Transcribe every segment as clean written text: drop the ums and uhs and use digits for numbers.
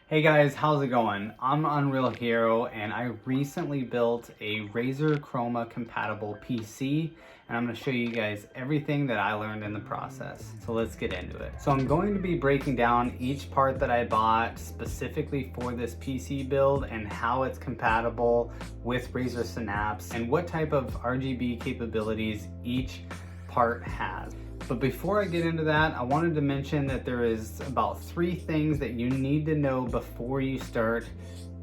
Hey guys, how's it going? I'm UnrealHero and I recently built a Razer Chroma compatible PC and I'm going to show you guys everything that I learned in the process. So let's get into it. So I'm going to be breaking down each part that I bought specifically for this PC build and how it's compatible with Razer Synapse and what type of RGB capabilities each part has. But before I get into that, I wanted to mention that there is about 3 things that you need to know before you start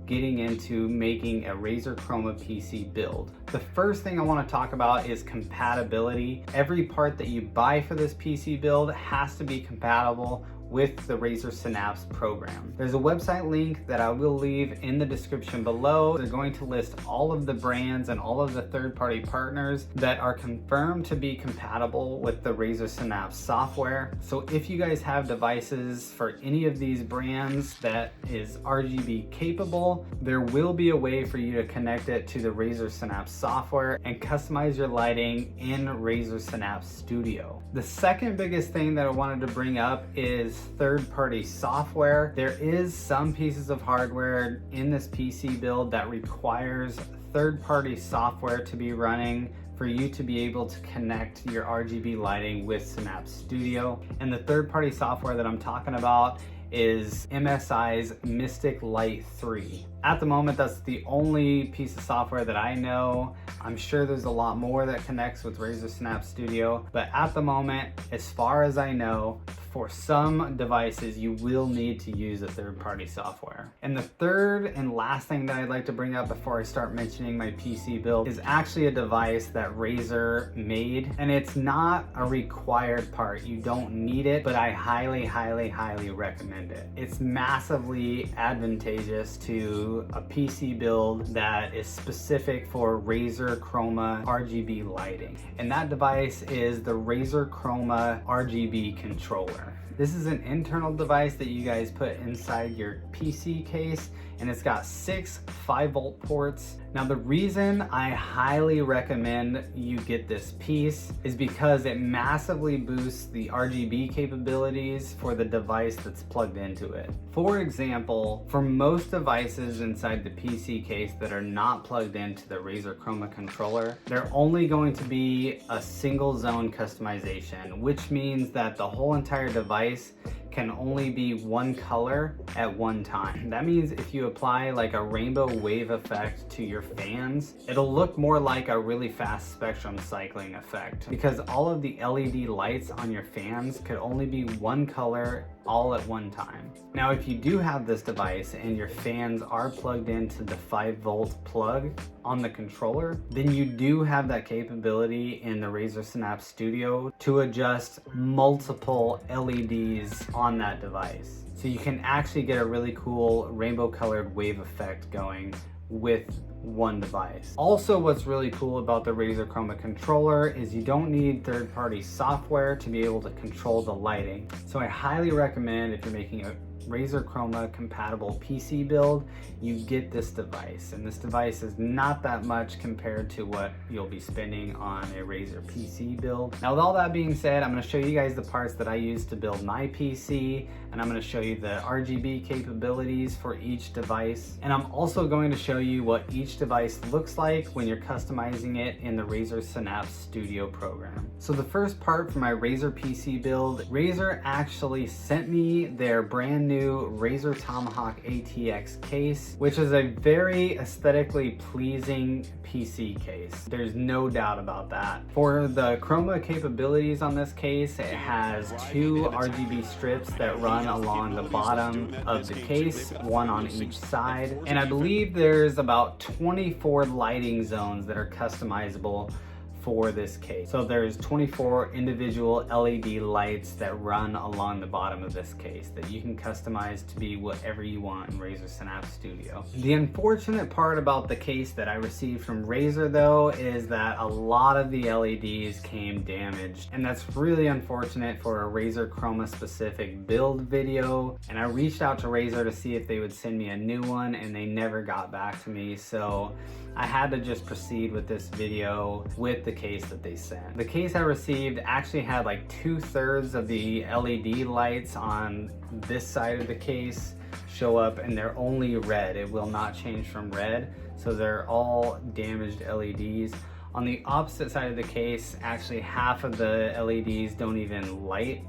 getting into making a Razer Chroma PC build. The first thing I want to talk about is compatibility. Every part that you buy for this PC build has to be compatible with the Razer Synapse program. There's a website link that I will leave in the description below. They're going to list all of the brands and all of the third-party partners that are confirmed to be compatible with the Razer Synapse software. So if you guys have devices for any of these brands that is RGB capable, there will be a way for you to connect it to the Razer Synapse software and customize your lighting in Razer Synapse Studio. The second biggest thing that I wanted to bring up is third-party software. There is some pieces of hardware in this PC build that requires third-party software to be running for you to be able to connect your RGB lighting with Synapse Studio. And the third-party software that I'm talking about is MSI's Mystic Light 3. At the moment, that's the only piece of software that I know. I'm sure there's a lot more that connects with Razer Synapse Studio, but at the moment, as far as I know, for some devices, you will need to use a third-party software. And the third and last thing that I'd like to bring up before I start mentioning my PC build is actually a device that Razer made, and it's not a required part. You don't need it, but I highly, highly, highly recommend it. It's massively advantageous to a PC build that is specific for Razer Chroma RGB lighting. And that device is the Razer Chroma RGB controller. This is an internal device that you guys put inside your PC case, and it's got 6 5-volt ports. Now the reason I highly recommend you get this piece is because it massively boosts the RGB capabilities for the device that's plugged into it. For example, for most devices inside the PC case that are not plugged into the Razer Chroma controller, they're only going to be a single zone customization, which means that the whole entire device can only be one color at one time. That means if you apply like a rainbow wave effect to your fans, it'll look more like a really fast spectrum cycling effect because all of the LED lights on your fans could only be one color all at one time. Now, if you do have this device and your fans are plugged into the 5-volt plug on the controller, then you do have that capability in the Razer Synapse Studio to adjust multiple LEDs on that device. So you can actually get a really cool rainbow colored wave effect going with one device. Also, what's really cool about the Razer Chroma controller is you don't need third-party software to be able to control the lighting. So I highly recommend if you're making a Razer Chroma compatible PC build, you get this device. And this device is not that much compared to what you'll be spending on a Razer PC build. Now, with all that being said, I'm going to show you guys the parts that I use to build my PC, and I'm going to show you the RGB capabilities for each device. And I'm also going to show you what each device looks like when you're customizing it in the Razer Synapse Studio program. So the first part for my Razer PC build, Razer actually sent me their brand new Razer Tomahawk ATX case, which is a very aesthetically pleasing PC case. There's no doubt about that. For the Chroma capabilities on this case, it has 2 RGB strips that run along the bottom of the case, one on each side. And I believe there's about 24 lighting zones that are customizable for this case. So there's 24 individual LED lights that run along the bottom of this case that you can customize to be whatever you want in Razer Synapse Studio. The unfortunate part about the case that I received from Razer though is that a lot of the LEDs came damaged, and that's really unfortunate for a Razer Chroma specific build video. And I reached out to Razer to see if they would send me a new one, and they never got back to me. So I had to just proceed with this video with the case that they sent. The case I received actually had like 2/3 of the LED lights on this side of the case show up and they're only red. It will not change from red. So they're all damaged LEDs. On the opposite side of the case, actually half of the LEDs don't even light.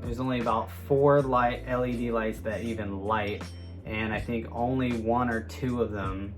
There's only about 4 LED lights that even light, and I think only 1 or 2 of them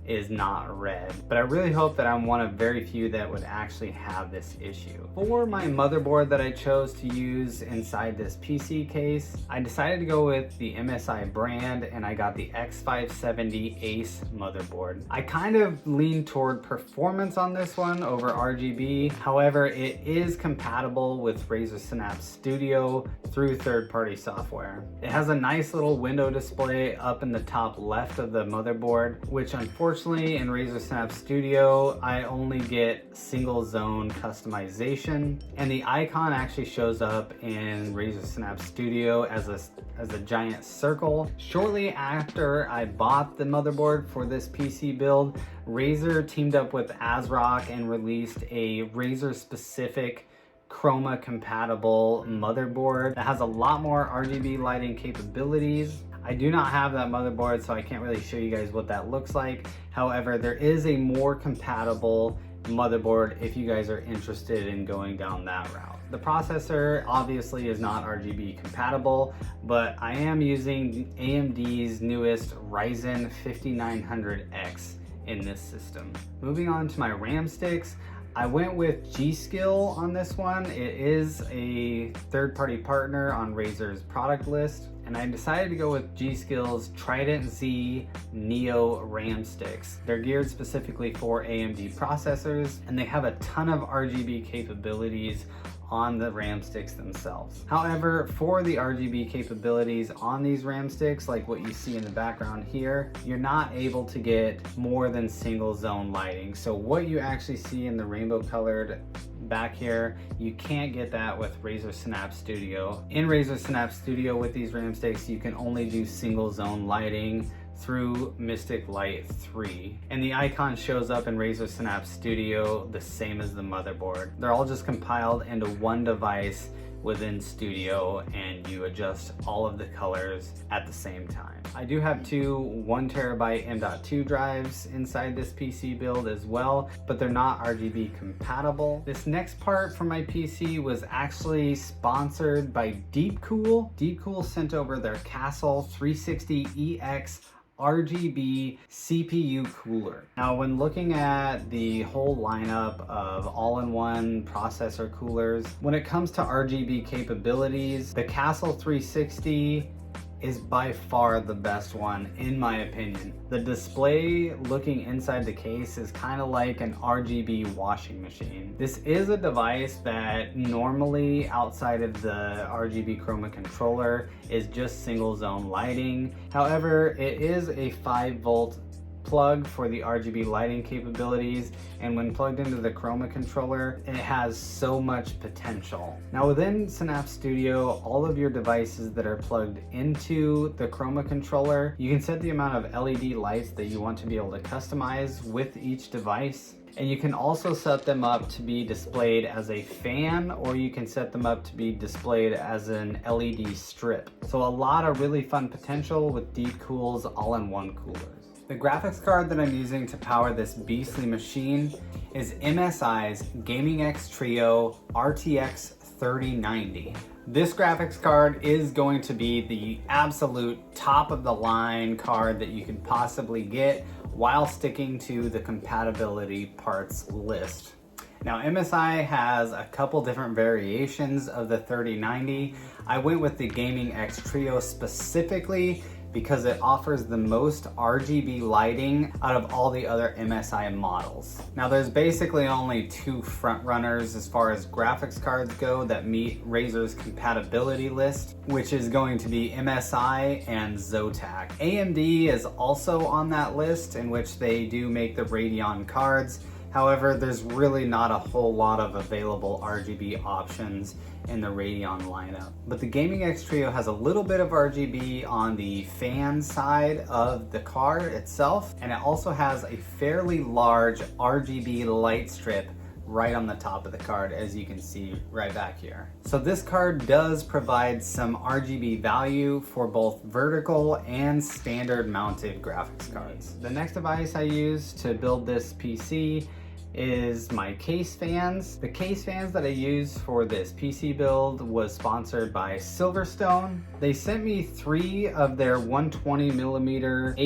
is not red. But I really hope that I'm one of very few that would actually have this issue. For my motherboard that I chose to use inside this PC case, I decided to go with the MSI brand, and I got the X570 Ace motherboard. I kind of lean toward performance on this one over RGB. However, it is compatible with Razer Synapse Studio through third-party software. It has a nice little window display up in the top left of the motherboard, which unfortunately in Razer Synapse Studio, I only get single zone customization, and the icon actually shows up in Razer Synapse Studio as a giant circle. Shortly after I bought the motherboard for this PC build, Razer teamed up with ASRock and released a Razer specific Chroma compatible motherboard that has a lot more RGB lighting capabilities. I do not have that motherboard, so I can't really show you guys what that looks like. However, there is a more compatible motherboard if you guys are interested in going down that route. The processor obviously is not RGB compatible, but I am using AMD's newest Ryzen 5900X in this system. Moving on to my RAM sticks, I went with G.Skill on this one. It is a third-party partner on Razer's product list, and I decided to go with G.Skill's Trident Z Neo RAM sticks. They're geared specifically for AMD processors, and they have a ton of RGB capabilities on the RAM sticks themselves. However, for the RGB capabilities on these RAM sticks, like what you see in the background here, you're not able to get more than single zone lighting. So what you actually see in the rainbow colored back here, you can't get that with Razer Synapse Studio. In Razer Synapse Studio with these RAM sticks, you can only do single zone lighting through Mystic Light 3. And the icon shows up in Razer Synapse Studio the same as the motherboard. They're all just compiled into one device within Studio, and you adjust all of the colors at the same time. I do have two 1TB M.2 drives inside this PC build as well, but they're not RGB compatible. This next part for my PC was actually sponsored by Deepcool. Deepcool sent over their Castle 360EX RGB CPU cooler. Now, when looking at the whole lineup of all-in-one processor coolers, when it comes to RGB capabilities, the Castle 360 is by far the best one in my opinion. The display looking inside the case is kind of like an RGB washing machine. This is a device that normally outside of the RGB Chroma controller is just single zone lighting. However, it is a 5-volt plug for the RGB lighting capabilities, and when plugged into the Chroma controller, it has so much potential. Now within Synapse Studio, all of your devices that are plugged into the Chroma controller, you can set the amount of LED lights that you want to be able to customize with each device. And you can also set them up to be displayed as a fan, or you can set them up to be displayed as an LED strip. So a lot of really fun potential with Deepcool's all-in-one coolers. The graphics card that I'm using to power this beastly machine is MSI's Gaming X Trio RTX 3090. This graphics card is going to be the absolute top of the line card that you can possibly get while sticking to the compatibility parts list. Now MSI has a couple different variations of the 3090. I went with the Gaming X Trio specifically because it offers the most RGB lighting out of all the other MSI models. Now there's basically only two front runners as far as graphics cards go that meet Razer's compatibility list, which is going to be MSI and Zotac. AMD is also on that list, in which they do make the Radeon cards. However, there's really not a whole lot of available RGB options in the Radeon lineup. But the Gaming X Trio has a little bit of RGB on the fan side of the card itself, and it also has a fairly large RGB light strip right on the top of the card, as you can see right back here. So this card does provide some RGB value for both vertical and standard mounted graphics cards. The next device I use to build this PC is my case fans. The case fans that I used for this PC build was sponsored by Silverstone. They sent me 3 of their 120mm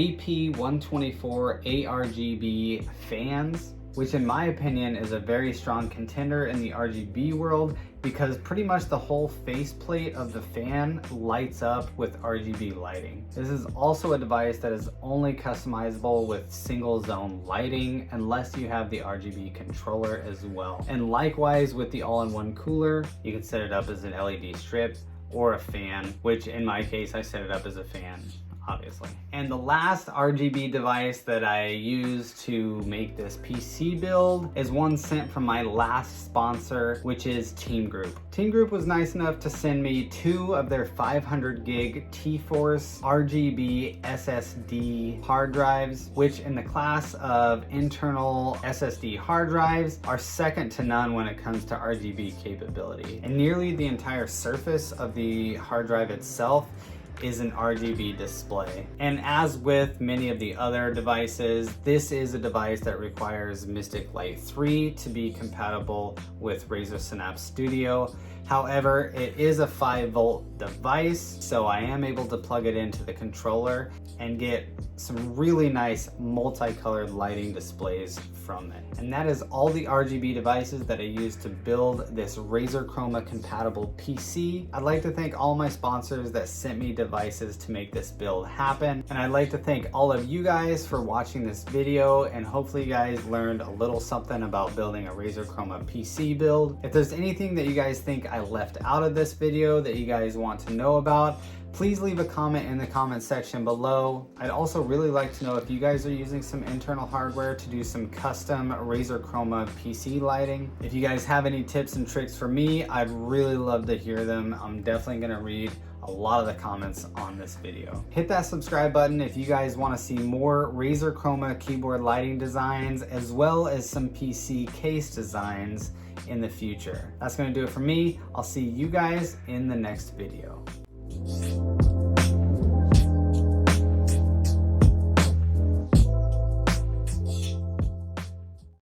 AP124 ARGB fans, which in my opinion is a very strong contender in the RGB world, because pretty much the whole faceplate of the fan lights up with RGB lighting. This is also a device that is only customizable with single zone lighting unless you have the RGB controller as well. And likewise with the all-in-one cooler, you can set it up as an LED strip or a fan, which in my case I set it up as a fan, obviously. And the last RGB device that I used to make this PC build is one sent from my last sponsor, which is Team Group. Team Group was nice enough to send me 2 of their 500 gig T-Force RGB SSD hard drives, which in the class of internal SSD hard drives are second to none when it comes to RGB capability. And nearly the entire surface of the hard drive itself is an RGB display. And as with many of the other devices, this is a device that requires Mystic Light 3 to be compatible with Razer Synapse Studio. However, it is a 5-volt device, so I am able to plug it into the controller and get some really nice multicolored lighting displays from it. And that is all the RGB devices that I used to build this Razer Chroma compatible PC. I'd like to thank all my sponsors that sent me devices to make this build happen. And I'd like to thank all of you guys for watching this video, and hopefully you guys learned a little something about building a Razer Chroma PC build. If there's anything that you guys think I left out of this video that you guys want to know about, please leave a comment in the comment section below. I'd also really like to know if you guys are using some internal hardware to do some custom Razer Chroma PC lighting. If you guys have any tips and tricks for me, I'd really love to hear them. I'm definitely gonna read a lot of the comments on this video. Hit that subscribe button if you guys want to see more Razer Chroma keyboard lighting designs, as well as some PC case designs in the future. That's gonna do it for me. I'll see you guys in the next video.